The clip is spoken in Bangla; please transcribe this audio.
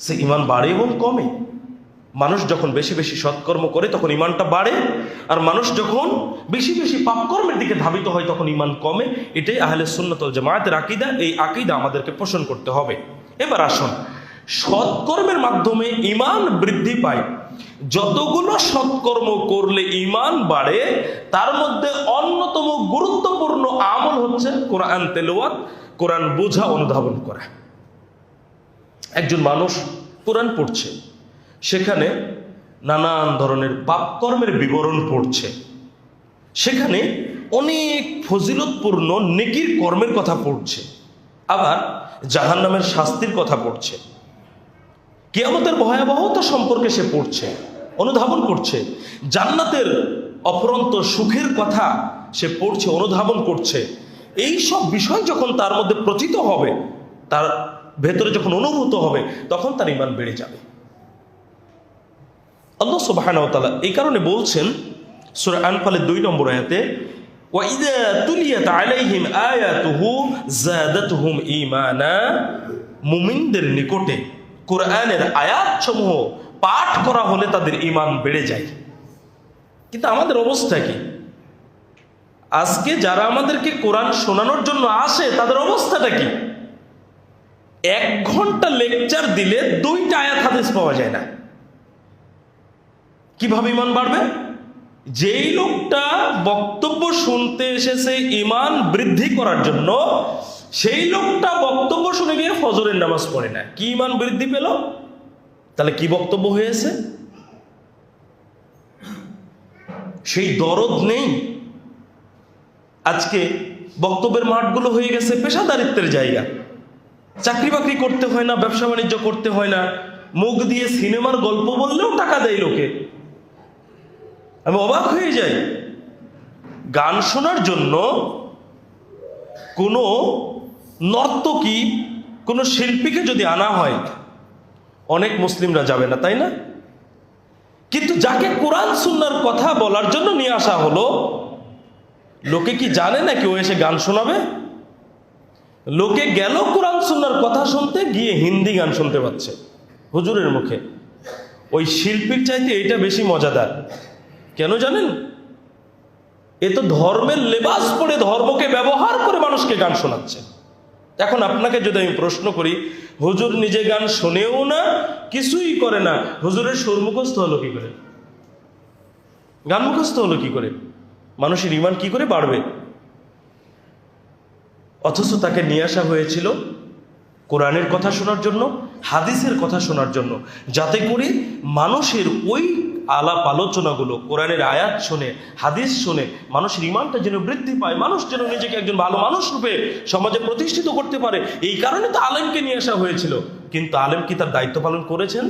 সে ইমান বাড়ে এবং কমে। মানুষ যখন বেশি বেশি সৎকর্ম করে তখন ইমানটা বাড়ে, আর মানুষ যখন বেশি বেশি পাপকর্মের দিকে ধাবিত হয় তখন ইমান কমে। এটাই আহলে সুন্নাত ওয়াল জামায়াতের আকীদা। এই আকীদা আমাদেরকে পোষণ করতে হবে। এবার আসুন, সৎকর্মের মাধ্যমে ইমান বৃদ্ধি পায়। যতগুলো সৎকর্ম করলে ইমান বাড়ে তার মধ্যে অন্যতম গুরুত্বপূর্ণ আমল হচ্ছে কোরআন তেলাওয়াত, কোরআন বোঝা, অনুধাবন করা। একজন মানুষ কোরআন পড়ছে, সেখানে নানান ধরনের পাপকর্মের বিবরণ পড়ছে, সেখানে অনেক ফজিলতপূর্ণ নেকির কর্মের কথা পড়ছে, আবার জাহান্নামের শাস্তির কথা পড়ছে, কিয়ামতের ভয়াবহতা সম্পর্কে সে পড়ছে, অনুধাবন করছে, জান্নাতের অফুরন্ত সুখের কথা সে পড়ছে, অনুধাবন করছে। এই সব বিষয় যখন তার মধ্যে প্রতীত হবে, তার ভেতরে যখন অনুভূত হবে, তখন তার ঈমান বেড়ে যাবে। আল্লাহ সুবহানাহু ওয়া তাআলা এই কারণে বলছেন সূরা আনফালের 2 নম্বর আয়াতে, ওয়াইদা তুলিয়াত আলাইহিম আয়াতুহু যাদাতুহুম ঈমানা, মুমিনদের নিকটে কোরআনের আয়াতসমূহ পাঠ করা হলে তাদের ঈমান বেড়ে যায়। কিন্তু আমাদের অবস্থা কি? আজকে যারা আমাদেরকে কোরআন শোনানোর জন্য আসে তাদের অবস্থাটা কি? 1 ঘন্টা লেকচার দিলে 2টা আয়াত হাদিস পাওয়া যায় না। কিভাবে ঈমান বাড়বে? যেই লোকটা বক্তব্য শুনতে এসেছে ঈমান বৃদ্ধি করার জন্য, সেই লোকটা বক্তব্য শুনে গিয়ে ফজরের নামাজ পড়ে না, কি ঈমান বৃদ্ধি পেল? তাহলে কি বক্তব্য হয়েছে? সেই দরদ নেই। আজকে বক্তব্যের মাঠগুলো হয়ে গেছে পেশাদারিত্বের জায়গা। চাকরি বাকরি করতে হয় না, ব্যবসা বাণিজ্য করতে হয় না, মুখ দিয়ে সিনেমার গল্প বললেও টাকা দেয় লোকে। আমি অবাক হয়ে যাই। গান শোনার জন্য কোনো নর্তকী, কোনো শিল্পীকে যদি আনা হয়, অনেক মুসলিমরা যাবে না, তাই না? কিন্তু যাকে কোরআন সুন্নাহর কথা বলার জন্য নিয়ে আসা হলো, লোকে কি জানে না কেউ এসে গান শোনাবে? লোকে গেল কোরআন সুন্নাহর কথা শুনতে, গিয়ে হিন্দি গান শুনতে পাচ্ছে হুজুরের মুখে। ওই শিল্পীর চাইতে এটা বেশি মজাদার। কেন জানেন? এ তো ধর্মের লেবাস পরে ধর্মকে ব্যবহার করে মানুষকে গান শোনাচ্ছে। এখন আপনাকে যদি আমি প্রশ্ন করি, হুজুর নিজে গান শোনেও না, কিছুই করে না, হুজুরের সুর মুখস্থ হলো কি করে? গান মুখস্থ হলো কি করে? মানুষের ঈমান কি করে বাড়বে? অথচ তাকে নিয়ে আসা হয়েছিল কোরআনের কথা শোনার জন্য, হাদিসের কথা শোনার জন্য, যাতে করে মানুষের ওই আলাপ আলোচনাগুলো, কোরআনের আয়াত শুনে, হাদিস শুনে মানুষের ঈমানটা যেন বৃদ্ধি পায়, মানুষ যেন নিজেকে একজন ভালো মানুষ রূপে সমাজে প্রতিষ্ঠিত করতে পারে। এই কারণে তো আলেমকে নিয়ে আসা হয়েছিল। কিন্তু আলেম কি তার দায়িত্ব পালন করেছেন?